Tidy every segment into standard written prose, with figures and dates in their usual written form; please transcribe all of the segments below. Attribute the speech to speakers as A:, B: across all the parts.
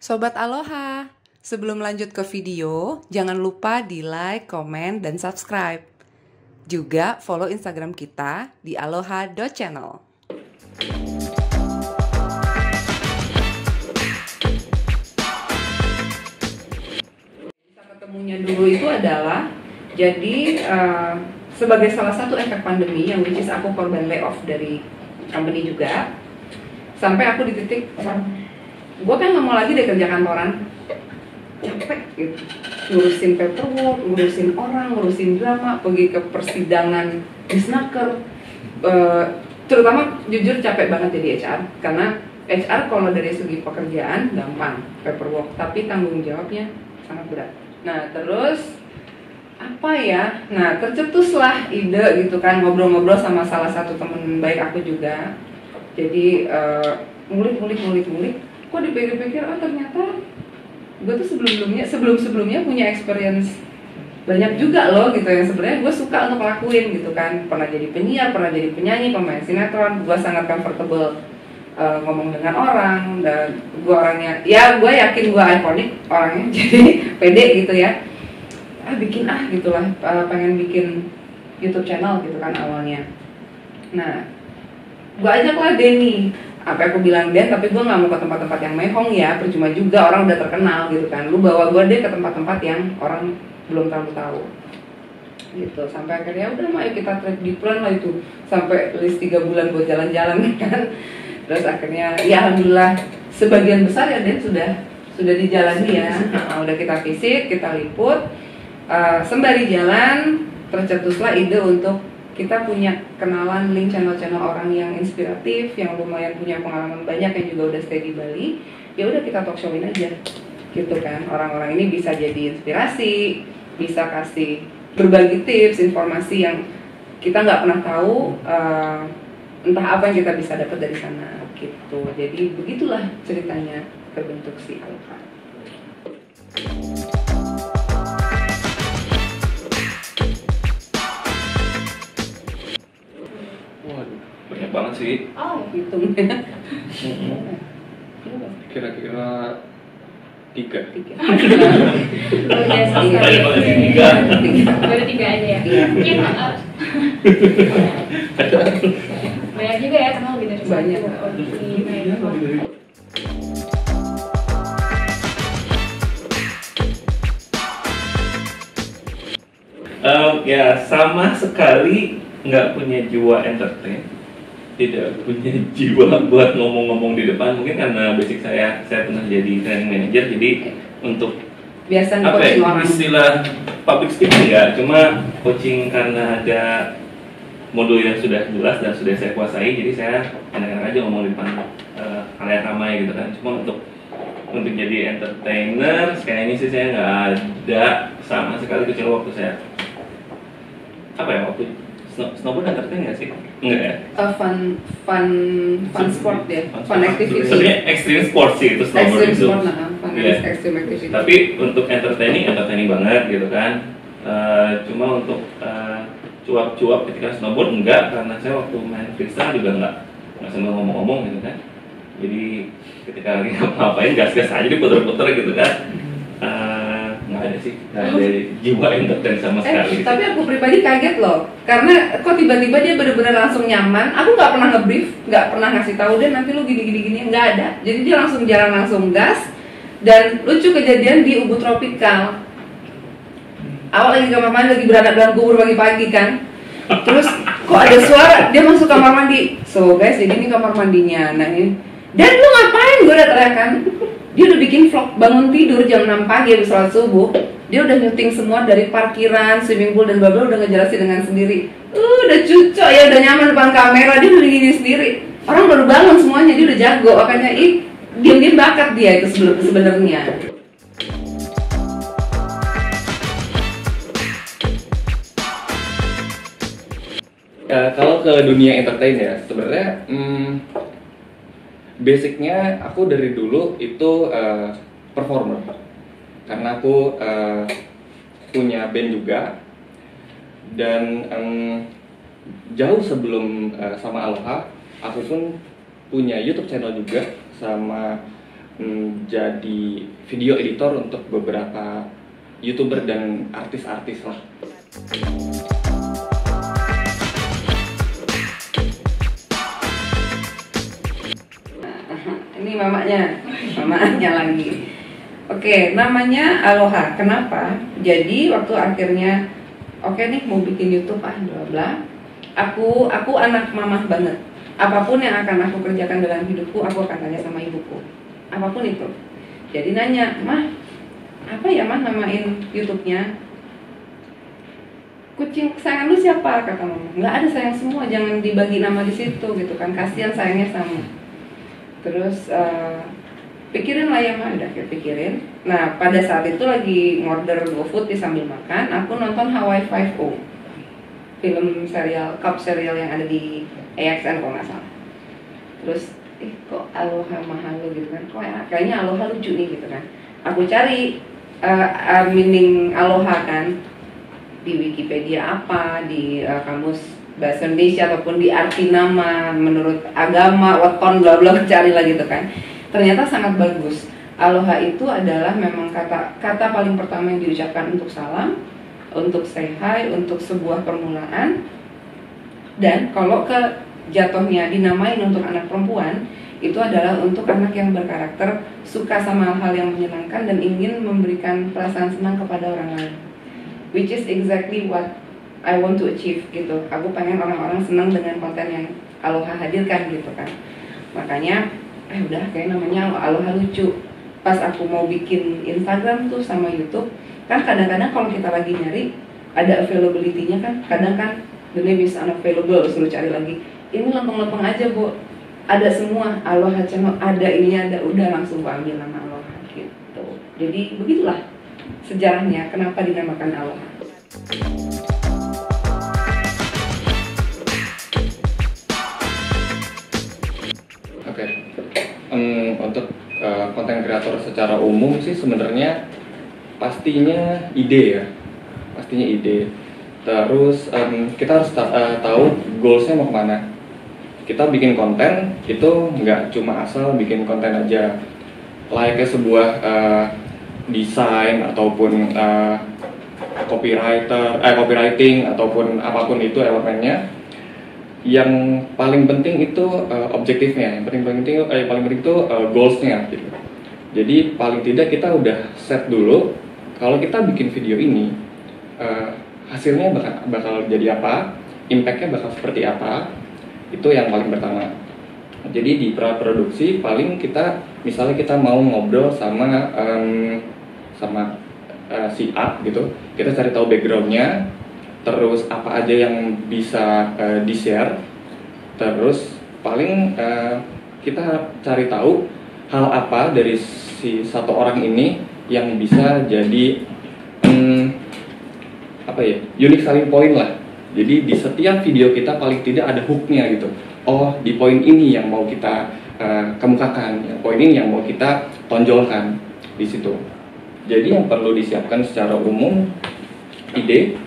A: Sobat Aloha, sebelum lanjut ke video, jangan lupa di like, komen, dan subscribe. Juga follow Instagram kita di aloha.channel. Ketemunya dulu itu adalah, jadi sebagai salah satu efek pandemi yang which is aku korban layoff dari company juga, sampai aku di titik gue kan nggak mau lagi deh kerja kantoran, capek gitu, ngurusin paperwork, ngurusin orang, ngurusin drama, pergi ke persidangan disnaker, terutama jujur capek banget jadi HR, karena HR kalau dari segi pekerjaan gampang, paperwork, tapi tanggung jawabnya sangat berat. Nah terus apa ya, nah tercetuslah ide gitu kan, ngobrol-ngobrol sama salah satu temen baik aku juga, jadi ngulik, kok dipikir-pikir, oh ternyata gue tuh sebelum-sebelumnya punya experience banyak juga loh gitu yang sebenarnya gue suka untuk lakuin gitu kan. Pernah jadi penyiar, pernah jadi penyanyi, pemain sinetron, gue sangat comfortable ngomong dengan orang, dan gue orangnya, ya gue yakin gue ikonik orangnya, jadi pede gitu ya, bikin gitulah, pengen bikin YouTube channel gitu kan awalnya. Nah gue ajaklah Denny, apa aku bilang Den, tapi gue nggak mau ke tempat-tempat yang mehong ya, percuma juga orang udah terkenal gitu kan, lu bawa gue deh ke tempat-tempat yang orang belum terlalu tahu gitu. Sampai akhirnya udah ayo kita trade di plan lah itu, sampai list 3 bulan buat jalan-jalan kan. Terus akhirnya ya alhamdulillah sebagian besar ya Den sudah dijalani ya. Udah kita visit, kita liput, sembari jalan tercetuslah ide untuk kita punya kenalan link channel-channel orang yang inspiratif, yang lumayan punya pengalaman banyak, yang juga udah stay di Bali. Ya udah kita talk showin aja, gitu kan. Orang-orang ini bisa jadi inspirasi, bisa kasih berbagi tips, informasi yang kita nggak pernah tahu, entah apa yang kita bisa dapat dari sana, gitu. Jadi begitulah ceritanya terbentuk si Aloha.
B: Banyak banget sih.
A: Hitungnya.
B: Kira-kira 3.
C: Baru 3 aja ya? Iya. Banyak juga ya, karena lebih dari
A: banyak.
B: Ya sama sekali nggak punya jiwa entertain, tidak punya jiwa buat ngomong-ngomong di depan. Mungkin karena basic saya pernah jadi training manager, jadi untuk
A: Biasa
B: apa ya,
A: coaching orang.
B: istilah public speaking ya, cuma coaching karena ada modul yang sudah jelas dan sudah saya kuasai, jadi saya enak-enak aja ngomong di depan halayak ramai gitu kan. Cuma untuk jadi entertainer kayaknya sih saya nggak ada sama sekali, kecuali waktu saya waktu snowboard entertain nggak sih? Enggak ya?
A: Fun sport ya, fun activity.
B: Sebenarnya extreme sport sih itu snowboard
A: Extreme
B: itu.
A: sport fun extreme activity.
B: Tapi untuk entertaining banget gitu kan. Cuma untuk cuap-cuap ketika snowboard enggak, karena saya waktu main freestyle juga enggak sambil ngomong-ngomong gitu kan. Jadi ketika lagi ngapain gas-gas aja diputer-puter gitu kan. Nggak ada sih, nggak ada jiwa entertain sama sekali.
A: Tapi aku pribadi kaget loh, karena kok tiba-tiba dia benar-benar langsung nyaman. Aku nggak pernah nge-brief, nggak pernah ngasih tahu deh nanti lu gini, nggak ada. Jadi dia langsung jalan, langsung gas. Dan lucu kejadian di Ubud Tropical. Awal lagi kamar mandi, lagi berada dalam kubur pagi-pagi kan. Terus kok ada suara, dia masuk kamar mandi. So guys, jadi ini kamar mandinya. Nah ini, dan lu ngapain? Gue udah teriak kan. Dia udah bikin vlog bangun tidur jam 6 pagi habis sholat subuh. Dia udah nyuting semua dari parkiran, swimming pool, dan bla-bla, udah ngejelasin dengan sendiri. Udah cucok ya, udah nyaman depan kamera, dia udah gini sendiri. Orang baru bangun semuanya, dia udah jago. Makanya diam-diam bakat dia itu sebenarnya.
D: Kalau ke dunia entertain ya, sebenarnya basicnya aku dari dulu itu performer, karena aku punya band juga, dan jauh sebelum sama Aloha aku pun punya YouTube channel juga sama jadi video editor untuk beberapa YouTuber dan artis-artis lah.
A: Ini mamanya lagi. Oke, namanya Aloha. Kenapa? Jadi waktu akhirnya oke nih mau bikin YouTube bla bla. Aku anak mamah banget. Apapun yang akan aku kerjakan dalam hidupku, aku akan tanya sama ibuku. Apapun itu. Jadi nanya, "Mah, apa ya Mah namain YouTube-nya?" "Kucing kesayangan lu siapa?" kata mama. "Nggak ada sayang semua, jangan dibagi nama di situ gitu kan. Kasihan sayangnya sama." Terus pikirin lah ya Mah, udah pikirin. Nah pada saat itu lagi ngorder GoFood sambil makan, aku nonton Hawaii 5-0, film serial, cup serial yang ada di AXN kalau nggak salah. Terus kok Aloha Mahalo gitu kan, kok kayaknya Aloha lucu nih gitu kan. Aku cari meaning Aloha kan di Wikipedia apa, di kamus bahasa Indonesia ataupun di arti nama menurut agama, weton bla bla, cari lah gitu kan. Ternyata sangat bagus. Aloha itu adalah memang kata paling pertama yang diucapkan untuk salam, untuk say hi, untuk sebuah permulaan. Dan kalau ke jatuhnya dinamain untuk anak perempuan, itu adalah untuk anak yang berkarakter, suka sama hal yang menyenangkan dan ingin memberikan perasaan senang kepada orang lain. Which is exactly what I want to achieve gitu. Aku pengen orang-orang senang dengan konten yang Aloha hadirkan gitu kan. Makanya udah kayak namanya Aloha lucu. Pas aku mau bikin Instagram tuh sama YouTube, kan kadang-kadang kalau kita lagi nyari ada availability-nya kan, kadang kan the name is unavailable, suruh cari lagi. Ini lempeng-lempeng aja Bu, ada semua Aloha channel, ada ininya, ada, udah langsung gua ambil nama Aloha gitu. Jadi begitulah sejarahnya kenapa dinamakan Aloha.
D: Oke. Untuk konten kreator secara umum sih sebenarnya pastinya ide ya, pastinya ide. Terus kita harus tahu goalsnya mau kemana. Kita bikin konten itu nggak cuma asal bikin konten aja. Layaknya sebuah desain ataupun copywriting ataupun apapun itu elemennya. Yang paling penting itu objektifnya, yang paling penting itu goalsnya gitu. Jadi paling tidak kita udah set dulu kalau kita bikin video ini hasilnya bakal jadi apa, impactnya bakal seperti apa, itu yang paling pertama. Jadi di praproduksi paling kita misalnya kita mau ngobrol sama si A gitu, kita cari tahu backgroundnya. Terus apa aja yang bisa di-share. Terus paling kita cari tahu hal apa dari si satu orang ini yang bisa jadi unique selling point lah. Jadi di setiap video kita paling tidak ada hooknya gitu. Oh, di poin ini yang mau kita kemukakan, ya, poin ini yang mau kita tonjolkan di situ. Jadi yang perlu disiapkan secara umum ide,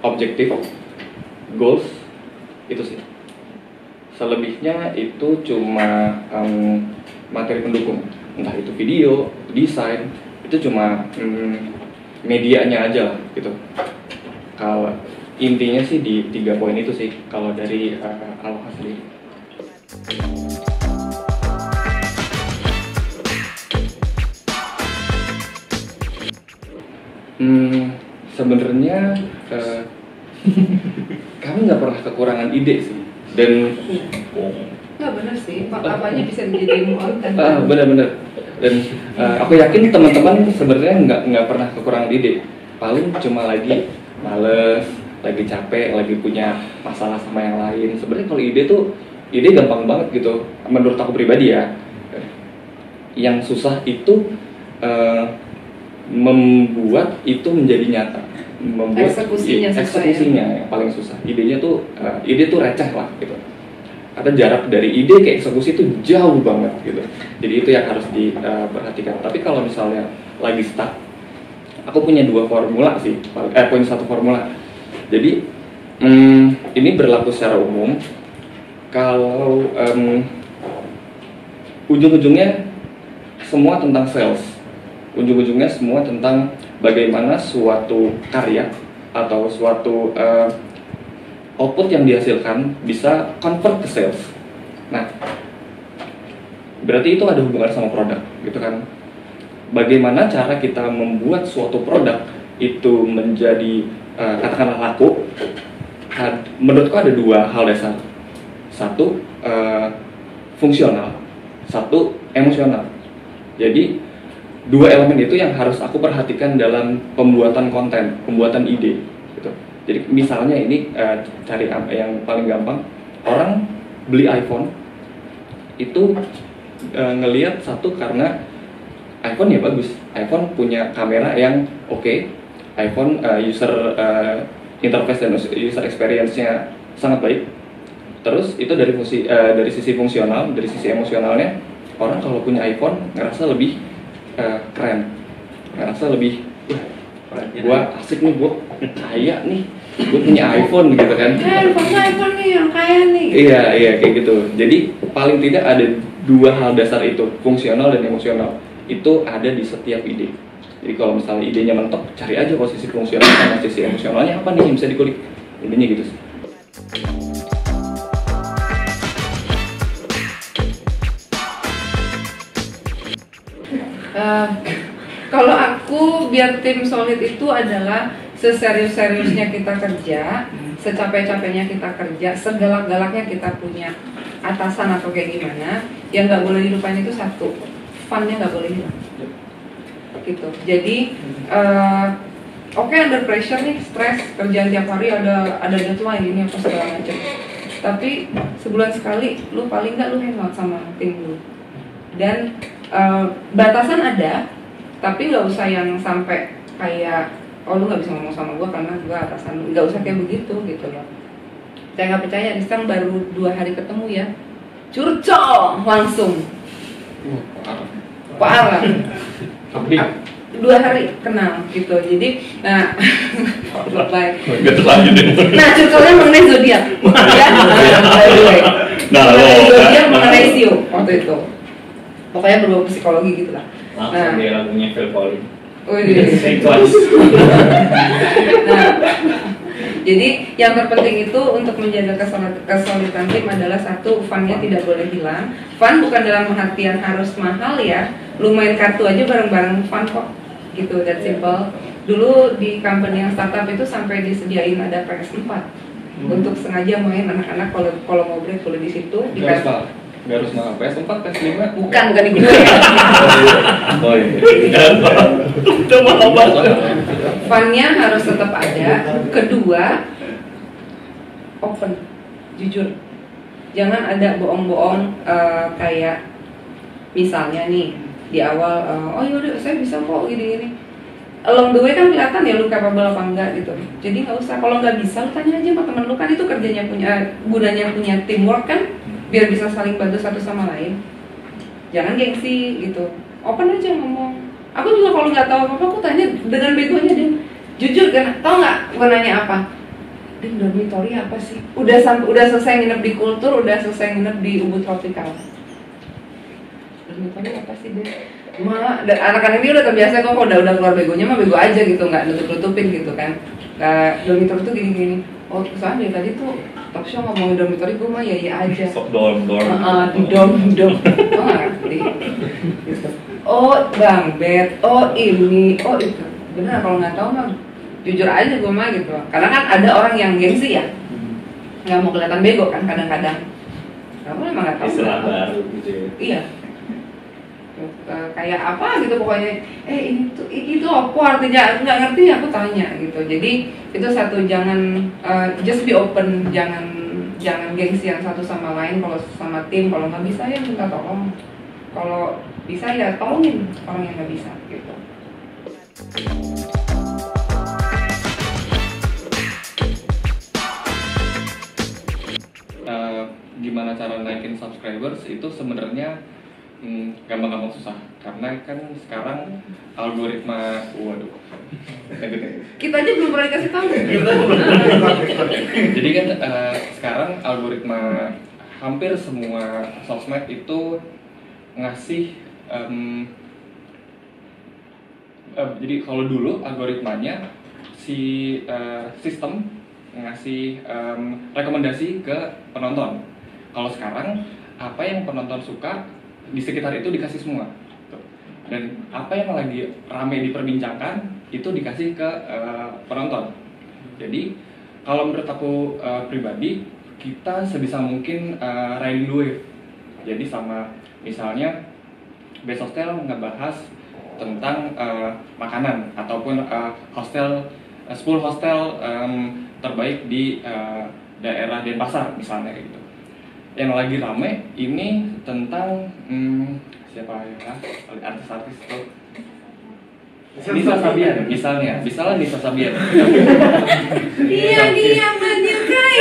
D: objektif, goals, itu sih. Selebihnya itu cuma materi pendukung, entah itu video, desain, itu cuma medianya aja lah gitu. Kalau intinya sih di 3 poin itu sih kalau dari Aloha sendiri. Sebenarnya kami nggak pernah kekurangan ide sih, dan
A: nggak benar sih, apanya bisa menjadi konten.
D: Benar-benar. Dan aku yakin teman-teman sebenarnya nggak pernah kekurangan ide. Paling cuma lagi males, lagi capek, lagi punya masalah sama yang lain. Sebenarnya kalau ide gampang banget gitu. Menurut aku pribadi ya. Yang susah itu membuat itu menjadi nyata, membuat eksekusinya yang paling susah. Ide tuh receh lah gitu. Ada jarak dari ide ke eksekusi itu jauh banget gitu. Jadi itu yang harus diperhatikan. Tapi kalau misalnya lagi stuck, aku punya 2 formula sih, punya 1 formula. Jadi ini berlaku secara umum. Kalau ujung-ujungnya semua tentang sales. Ujung-ujungnya semua tentang bagaimana suatu karya atau suatu output yang dihasilkan bisa convert ke sales. Nah, berarti itu ada hubungan sama produk, gitu kan? Bagaimana cara kita membuat suatu produk itu menjadi katakanlah laku? Menurutku ada dua hal dasar. Satu fungsional, satu emosional. Jadi dua elemen itu yang harus aku perhatikan dalam pembuatan konten, pembuatan ide. Gitu. Jadi misalnya ini cari yang paling gampang, orang beli iPhone itu ngelihat satu karena iPhone ya bagus, iPhone punya kamera yang oke, iPhone user interface dan user experience-nya sangat baik. Terus itu dari sisi fungsional, dari sisi emosionalnya, orang kalau punya iPhone ngerasa lebih keren, ngerasa lebih gua asik nih, gua kaya nih, gua punya iPhone gitu kan.
A: iPhone nih yang kaya nih.
D: Iya kayak gitu. Jadi paling tidak ada dua hal dasar itu, fungsional dan emosional. Itu ada di setiap ide. Jadi kalau misalnya idenya mentok, cari aja posisi fungsional sama sisi emosionalnya apa nih yang bisa dikulik. Intinya gitu sih.
A: Kalau aku biar tim solid itu adalah seserius-seriusnya kita kerja, secapek-capeknya kita kerja, segalak-galaknya kita punya atasan atau kayak gimana, yang nggak boleh dilupain itu satu, fun-nya nggak boleh hilang. Gitu. Jadi oke, under pressure nih, stres, kerjaan tiap hari ada deadline ini apa segala macam. Tapi sebulan sekali, lu paling nggak lu hangout sama tim lu. Dan batasan ada, tapi nggak usah yang sampai kayak oh lu nggak bisa ngomong sama gue karena gue atasan lu, nggak usah kayak begitu gitu loh. Saya nggak percaya, sekarang baru 2 hari ketemu ya, curcol langsung. Parah. 2 hari kenal gitu, jadi baik. Nah, curcolnya mengenai zodiak, ya, by the way. Mengenai zodiak, mengenai sio waktu itu. Pokoknya berbau psikologi gitu lah.
B: Langsung dia lagunya Phil Collins.
A: Nah, jadi yang terpenting itu untuk menjaga kesolidan tim adalah satu, fun-nya tidak boleh hilang. Fun bukan dalam artian harus mahal ya. Lu main kartu aja bareng-bareng fun kok. Gitu, that simple. Dulu di company yang startup itu sampai disediain ada PS4 untuk sengaja main anak-anak kalau mau break boleh di situ.
D: Gak harus mahal, PS4, PS5
A: Bukan di gue.
D: Oh iya.
B: Udah mahal banget.
A: Fun-nya harus tetap ada. Kedua, open, jujur. Jangan ada bohong-bohong kayak misalnya nih di awal, oh yaudah saya bisa kok gini-gini. Along the way kan kelihatan ya lu capable apa enggak gitu. Jadi nggak usah, kalau nggak bisa lu tanya aja sama temen lu, kan itu kerjanya gunanya punya teamwork kan, biar bisa saling bantu satu sama lain. Jangan gengsi gitu, open aja ngomong. Aku juga kalau nggak tahu apa-apa aku tanya dengan begonya dia. Jujur kan, tau nggak gue nanya apa? Din, dormitory apa sih? Udah selesai nginep di Kultur, udah selesai nginep di Ubud Tropical. Dormitory apa sih dia? Anak-anak ini udah terbiasa kok, udah keluar begonya mah bego aja gitu, nggak nutup-nutupin gitu kan. Dormitory tuh gini-gini. Oh, soalnya dari tadi tuh talk show ngomongin dormitory, gue mah ya aja.
B: Sok dorm.
A: Di dorm. Oh nggak ngerti. Gitu. Oh bang bed, oh ini, oh itu. Bener, kalau nggak tahu mah jujur aja gue mah gitu. Karena kan ada orang yang gengsi ya, nggak mau kelihatan bego kan kadang-kadang. Kamu emang nggak tahu.
B: Istilah baru gitu ya.
A: Iya. Kayak apa gitu pokoknya, ini tuh itu apa artinya, nggak ngerti aku tanya gitu. Jadi itu satu, jangan just be open, jangan gengsian satu sama lain. Kalau sama tim, kalau nggak bisa ya minta tolong, kalau bisa ya tolongin orang yang nggak bisa gitu.
D: Gimana cara naikin subscribers itu sebenarnya gampang-gampang susah, karena kan sekarang algoritma, waduh,
A: Kita aja belum pernah dikasih tahu.
D: jadi kan sekarang algoritma hampir semua sosmed itu ngasih jadi kalau dulu algoritmanya si sistem ngasih rekomendasi ke penonton. Kalau sekarang apa yang penonton suka di sekitar itu dikasih semua. Dan apa yang lagi ramai diperbincangkan itu dikasih ke penonton. Jadi kalau menurut aku pribadi, kita sebisa mungkin riding the wave. Jadi sama misalnya Best Hostel ngebahas tentang makanan ataupun 10 hostel terbaik di daerah Denpasar misalnya gitu. Yang lagi rame ini tentang siapa ya, artis-artis itu Nisa Sabian misalnya Nisa Sabian.
A: Dia mendirkai.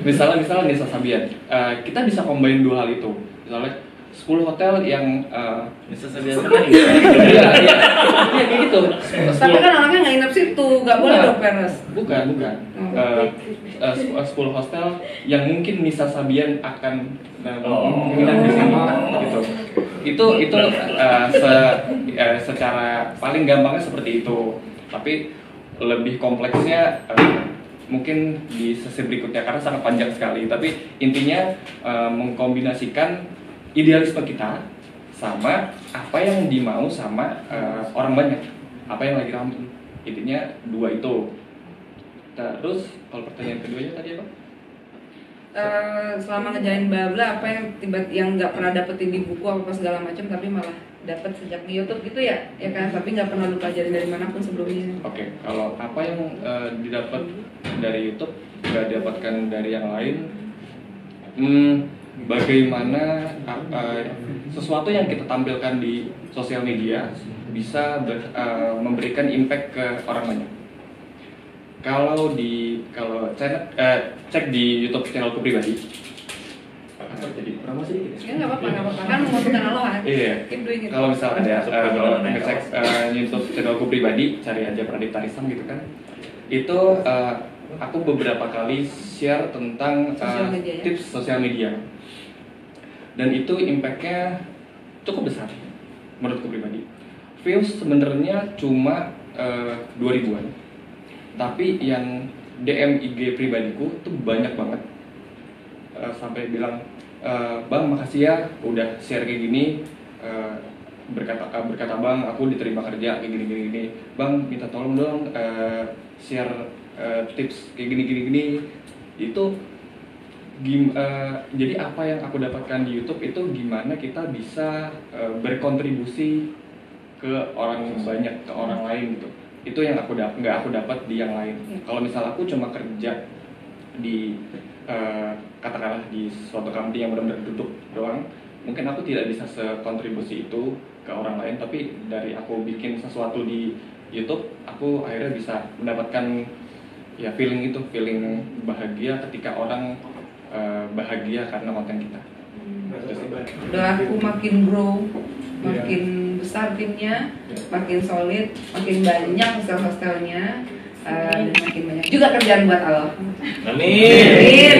D: misalnya Nisa Sabian. Kita bisa combine dua hal itu. Misalnya 10 hotel yang
B: Bisa Sabian kan ini.
D: iya kayak gitu.
A: Tapi kan anaknya nggak nginep situ, nggak boleh dong Peres.
D: Bukan. 10 hostel yang mungkin Nisa Sabian akan menginap di sini gitu. Itu secara paling gampangnya seperti itu. Tapi lebih kompleksnya mungkin di sesi berikutnya karena sangat panjang sekali. Tapi intinya mengkombinasikan idealisme kita sama apa yang dimau sama orang banyak, apa yang lagi ramai. Intinya dua itu. Terus kalau pertanyaan keduanya tadi apa?
A: Selama ngejalin Babla apa yang nggak pernah dapetin di buku apa segala macam tapi malah dapat sejak di YouTube gitu ya kan, tapi nggak pernah lu pelajarin dari manapun sebelumnya.
D: Oke, kalau apa yang didapat dari YouTube nggak didapatkan dari yang lain, bagaimana sesuatu yang kita tampilkan di sosial media bisa memberikan impact ke orang banyak. Kalau cek di YouTube channelku pribadi, jadi promosi dikit.
A: Ya nggak apa-apa kan mau kenal lo kan.
D: Iya.
A: Keep doing it.
D: Kalau misalnya ada ngecek YouTube channelku pribadi, cari aja Pradipta Risam gitu kan. Itu aku beberapa kali share tentang tips sosial media. Dan itu impact-nya cukup besar menurutku pribadi. Views sebenarnya cuma 2000-an. Tapi yang DM IG pribadiku tuh banyak banget. Sampai bilang, "Bang, makasih ya udah share kayak gini." Berkata Bang, aku diterima kerja kayak gini. Bang, minta tolong dong share tips kayak gini. Itu jadi apa yang aku dapatkan di YouTube itu gimana kita bisa berkontribusi ke orang banyak, ke orang lain gitu. Itu yang nggak aku dapat di yang lain. Kalau misal aku cuma kerja di katakanlah di suatu company yang benar-benar duduk doang, mungkin aku tidak bisa sekontribusi itu ke orang lain. Tapi dari aku bikin sesuatu di YouTube, aku akhirnya bisa mendapatkan ya feeling bahagia ketika orang bahagia karena konten kita.
A: Udah aku makin grow, makin besar timnya, makin solid, makin banyak hostel-hostelnya, dan makin banyak juga kerjaan buat Allah.
B: Amin.